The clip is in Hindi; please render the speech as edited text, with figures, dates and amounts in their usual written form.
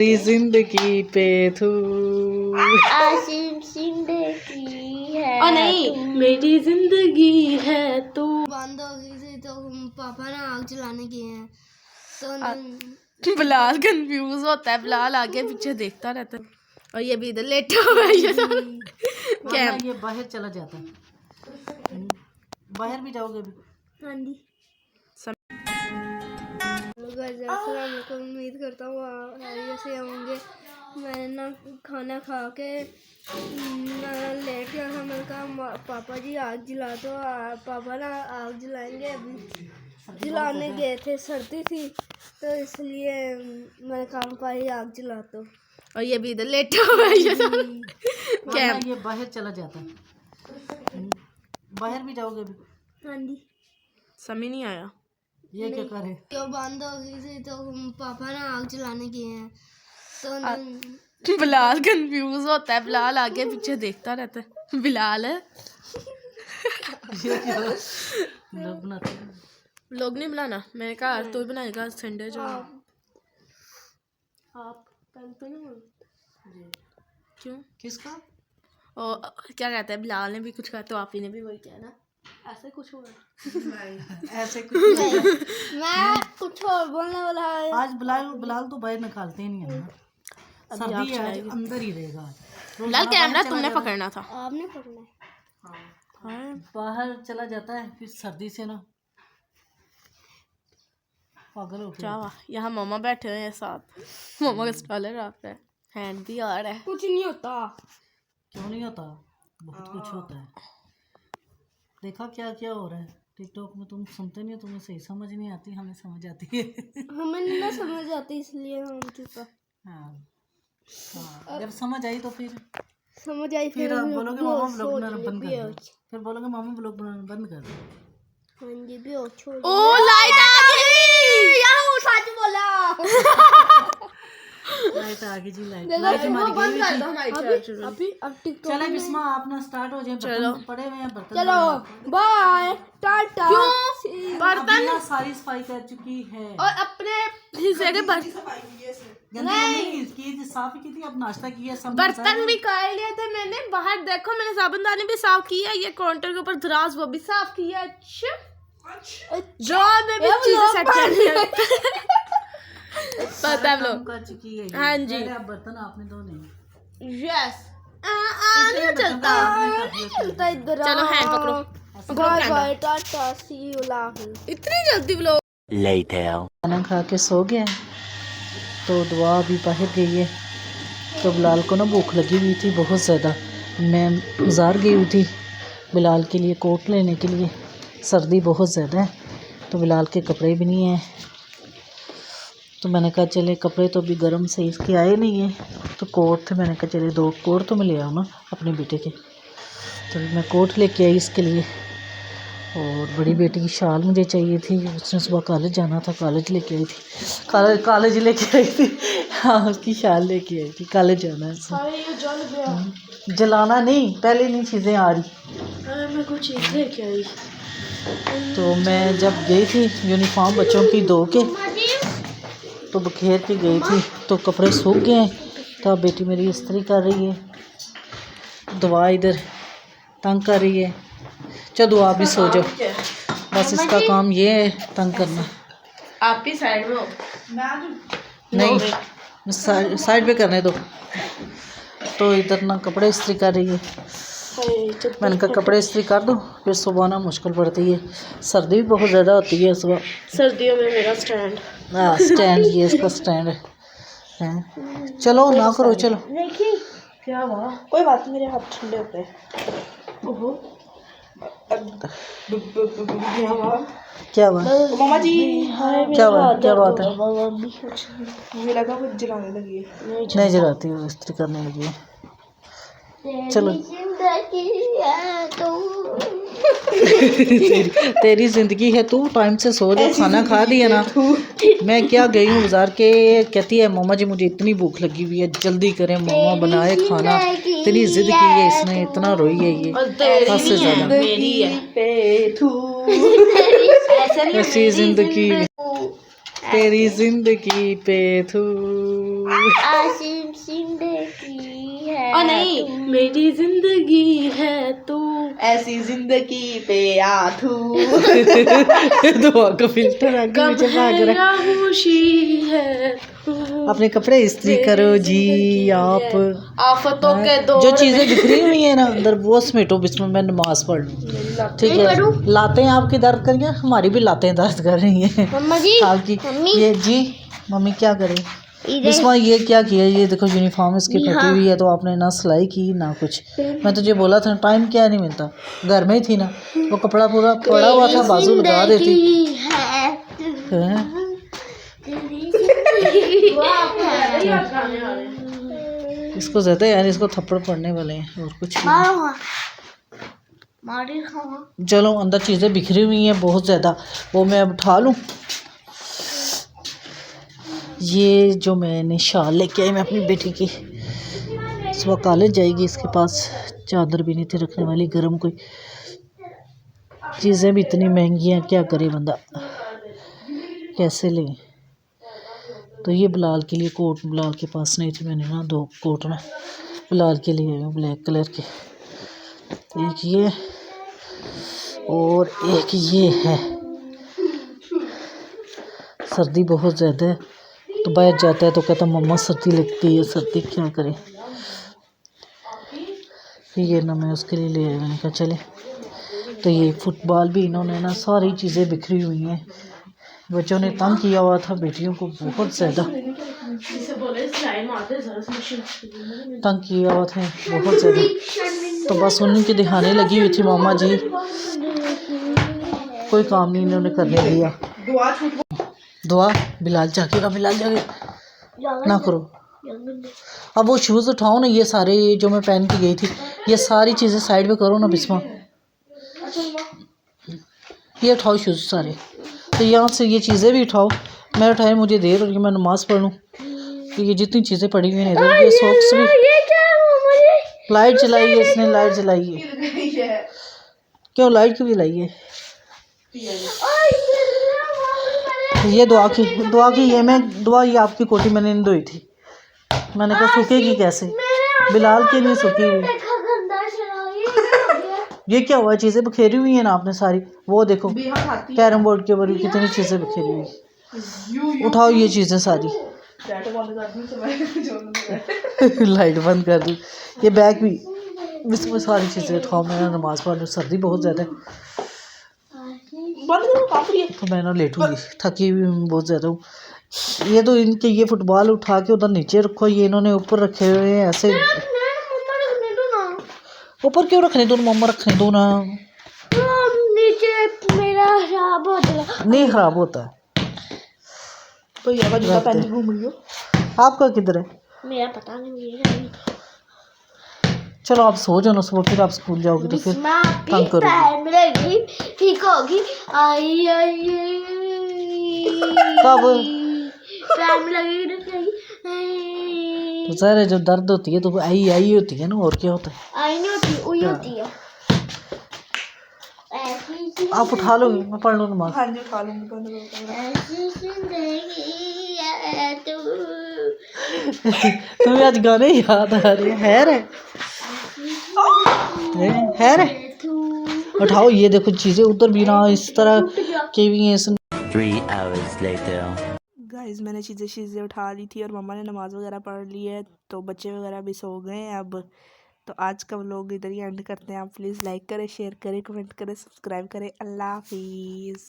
तेरी जिंदगी पे तू आशिम जिंदगी है और नहीं मेरी जिंदगी है तू। बंद हो गई थी तो पापा ने आग जलाने गए हैं तो बिलाल कंफ्यूज होता है, बिलाल आगे पीछे देखता रहता है और ये भी इधर लेटा हुआ है। ये ये बाहर चला जाता है। बाहर भी जाओगे भी? हाँ जी। उम्मीद करता हूँ ऐसे होंगे। मैंने ना खाना खा के लेट गया था। मैंने कहा पापा जी आग जला दो। पापा ना आग जलाएंगे, अभी जलाने गए थे, सर्दी थी तो इसलिए मैंने कहा पापा जी आग जला दो। और ये भी इधर लेटा हुआ है। ये बाहर चला जाता है। बाहर भी जाओगे भी? हाँ जी। समझ नहीं आया ये क्या करे? तो बंद हो गई थी तो पापा ना आग जलाने गए हैं तो बिलाल कंफ्यूज होता है, बिलाल आगे पीछे देखता रहता है। बिलाल ये क्या लोग बनाते हैं? लोग नहीं बनाना, मैंने कहा तू बनाएगा संडे जो। आप कल तो नहीं क्यों? किसका? और क्या कहता है, बिलाल ने भी कुछ कहा तो आप ही ने भी वही किया ना। ऐसे कुछ हुआ ऐसे कुछ नहीं। मैं कुछ और बोलने वाला है। आज बिलाल तो बाहर निकालते ही नहीं है ना। सर्दी है, आज अंदर ही रहेगा। बिलाल कैमरा तुमने पकड़ना था। आपने पकड़ना है। हाँ। बाहर चला जाता है फिर सर्दी से ना पागल हो क्या हुआ? यहाँ मामा बैठे हुए हैं साथ। मामा का स्टॉलर आप है, हैंड भी आ रहा है। कुछ नहीं होता। क्यों नहीं होता? बहुत कुछ होता है। देखा क्या क्या हो रहा है टिकटॉक में? तुम सुनते नहीं हो, तुम्हें सही समझ नहीं आती, हमें समझ आती है। हमें नहीं समझ आती इसलिए हम चुप। हाँ जब समझ आई तो फिर समझ आई फिर आप बोलोगे मामा ब्लॉग बनाना बंद कर दो। बेहोश। फिर बोलोगे मामा ब्लॉग बनाना बंद कर दो। हाँ जी बेहोश हो ओ लाइट आ गई। यार सच बोला। लाइट आ गई जी। लाइट हमारी गई हुई थी। अभी अब टिकटॉक चलो बिस्मा आप ना स्टार्ट हो जाए। बर्तन पड़े हुए हैं, बर्तन चलो बाय टाटा। बर्तन ना सारी सफाई कर चुकी है और अपने हिस्से के नहीं की साफ की थी। अब नाश्ता किया, सब बर्तन भी कर लिए थे मैंने। बाहर देखो मैंने साबुनदानी भी साफ की है, ये काउंटर के ऊपर दराज वो भी साफ किया। अच्छा ड्रॉर में भी चीजें सेट कर ली है। पता है लोग कर चुकी है। हाँ जी। अब बर्तन आपने धोने हैं। यस नहीं चलता। चलो हैंड पकड़ो। Bye bye tata see you love. इतनी जल्दी व्लॉग खाना खा के सो गया तो दुआ भी बाहर गई है। तो बिलाल को ना भूख लगी हुई थी बहुत ज़्यादा। मैं बाज़ार गई हुई थी बिलाल के लिए कोट लेने के लिए। सर्दी बहुत ज़्यादा है तो बिलाल के कपड़े भी नहीं हैं। तो मैंने कहा चले कपड़े तो अभी गर्म से इसके आए नहीं हैं तो कोट थे। मैंने कहा चले 2 कोट तो मैं ले आऊँ ना अपने बेटे के। तो मैं कोट लेके आई इसके लिए। और बड़ी बेटी की शाल मुझे चाहिए थी, उसने सुबह कॉलेज जाना था, कॉलेज लेके आई थी। कॉलेज लेके आई थी। हाँ उसकी शाल लेके आई थी, कॉलेज जाना है। जलाना नहीं, पहले नहीं चीज़ें आ रही। मैं कुछ चीज़ लेके आई। तो मैं जब गई थी यूनिफॉर्म बच्चों की धो के तो बखेर के गई थी तो कपड़े सूख गए हैं। तो अब बेटी मेरी इस्त्री कर रही है। दुआ इधर तंग कर रही है। चलो दुआ भी सो जाओ, बस इसका काम ये है तंग करना। आप ही साइड में हो। नहीं साइड पे करने दो। तो इधर ना कपड़े इस्त्री कर रही है। मैंने कहा कपड़े इस्त्री कर दो, फिर सुबह ना मुश्किल पड़ती है। सर्दी भी बहुत ज़्यादा होती है सुबह। सर्दियों में मेरा स्टैंड। हाँ स्टैंड, ये इसका स्टैंड है। चलो ना करो, चलो। क्या हुआ? कोई बात नहीं, मेरे हाथ ठंडे होते हैं। ओहो क्या हुआ मामा जी? क्या बात है? मुझे लगा वो जलाने लगी है। नहीं जलाती हूँ, इस्त्री करने लगी है। चलो तेरी जिंदगी है तू टाइम से सो जा। खाना खा दिया ना? मैं क्या गई हूँ बाजार के, कहती है मामा जी मुझे इतनी भूख लगी हुई है, जल्दी करें मामा बनाए खाना। तेरी जिद की है इसने, इतना रोई है ये हद से ज़्यादा। ऐसी जिंदगी तेरी जिंदगी पे थू आसिम जिंदगी है और नहीं, मेरी जिंदगी है तू, ऐसी जिंदगी पे आथू। दुआ का फिल्टर आगे पीछे भाग रहा है। खामोशी है तू, अपने कपड़े इस्त्री करो जी आप। आफतों के दौर जो चीजें बिखरी हुई है ना अंदर वो समेटो, बिस्मिल्लाह मैं नमाज पढ़ लूं। ठीक है, लातें आपकी दर्द कर रही हैं, हमारी भी लातें दर्द कर रही हैं मम्मा जी आपकी। ये जी मम्मी क्या करे बिस्मा, ये क्या किया? ये देखो यूनिफॉर्म इसकी फटी हुई है, तो आपने ना सिलाई की ना कुछ। मैं तुझे बोला था टाइम क्या नहीं मिलता, घर में ही थी ना, वो कपड़ा पूरा पड़ा हुआ था, बाजू लगा देती हैं? इसको ज्यादा यार, इसको थप्पड़ पड़ने वाले हैं और कुछ नहीं। चलो अंदर चीज़ें बिखरी हुई हैं बहुत ज़्यादा, वो मैं अब उठा लूँ। ये जो मैंने शाल लेके आई मैं अपनी बेटी की, सुबह कॉलेज जाएगी, इसके पास चादर भी नहीं थी रखने वाली गर्म कोई। चीज़ें भी इतनी महंगी हैं, क्या करे बंदा, कैसे ले। तो ये बिलाल के लिए कोट बिलाल के पास नहीं थी, मैंने ना 2 कोट ना बिलाल के लिए आए ब्लैक कलर के, एक ये और एक ये है। सर्दी बहुत ज़्यादा है, तो बाहर जाता है तो कहता मम्मा सर्दी लगती है, सर्दी क्या करे। ये ना मैं उसके लिए ले आया, मैंने कहा चले। तो ये फुटबॉल भी इन्होंने ना सारी चीज़ें बिखरी हुई हैं, बच्चों ने तंग किया हुआ था बेटियों को बहुत ज़्यादा, तंग किया हुआ था बहुत ज़्यादा। तो बस उन्हीं की दिखाने लगी हुई थी मामा जी, कोई काम नहीं इन्होंने करने दिया। दुआ बिलाल जागेगा, बिलाल जागेगा ना करो। अब वो शूज़ उठाओ ना, ये सारे जो मैं पहन के गई थी ये सारी चीज़ें साइड पे करो ना बिस्मा, ये उठाओ शूज़ सारे। तो यहाँ से ये चीज़ें भी उठाओ, मैं उठाए, मुझे देर हो रही है, मैं नमाज़ पढ़ लूँ। ये जितनी चीज़ें पड़ी हुई हैं इधर, ये सॉक्स भी। लाइट जलाई है इसने, लाइट जलाई है, क्यों लाइट क्यों जलाई है? ये दुआ की ये मैं दुआ, ये आपकी कोटी मैंने नहीं धोई थी, मैंने कहा सूखेगी कैसे, बिलाल की नहीं सूखी हुई। ये क्या हुआ, चीज़ें बिखेरी हुई हैं ना आपने सारी, वो देखो कैरम बोर्ड के ऊपर कितनी चीज़ें बिखेरी हुई। उठाओ ये चीज़ें सारी, लाइट बंद कर दी। ये बैग भी, इसमें सारी चीज़ें उठाओ, मैं नमाज़ पढ़ लूँ, सर्दी बहुत ज़्यादा है। तो मैं ना लेटूंगी, थकी हुई बहुत ज़्यादा हूँ। ये तो इनके ये फुटबॉल उठा के उधर नीचे रखो, ये इन्होंने ऊपर रखे हुए हैं ऐसे। ऊपर क्यों रखने दो, मम्मा रखने दो ना, नीचे मेरा खराब होता नहीं खराब होता है। तो ये जूता पहन के घूम रही हो, आपका किधर है? मेरा पता नहीं। चलो आप सो जाओ ना, सुबह फिर आप स्कूल जाओगे तो फिर तंग करोगे। मिलेगी ठीक होगी, आई कब? टाइम लगेगी तो सारे जो दर्द होती है तो आई आई होती है ना, और क्या होता है? आई नहीं होती, हुई होती है। आप उठा लोगे, मैं पढ़ लूँ नमाज। हाँ जी उठा लूँगी। तुम्हें आज गाने याद आ रहे हैं, है रे? उठाओ ये देखो चीज़ें उधर भी ना इस तरह की भी हैं। 3 hours later. गाइस मैंने चीज़ें उठा ली थी और मम्मा ने नमाज़ वगैरह पढ़ ली है, तो बच्चे वगैरह भी सो गए हैं अब। तो आज का व्लॉग इधर ही एंड करते हैं। आप प्लीज़ लाइक करें, शेयर करें, कमेंट करें, सब्सक्राइब करें। अल्लाह हाफिज़।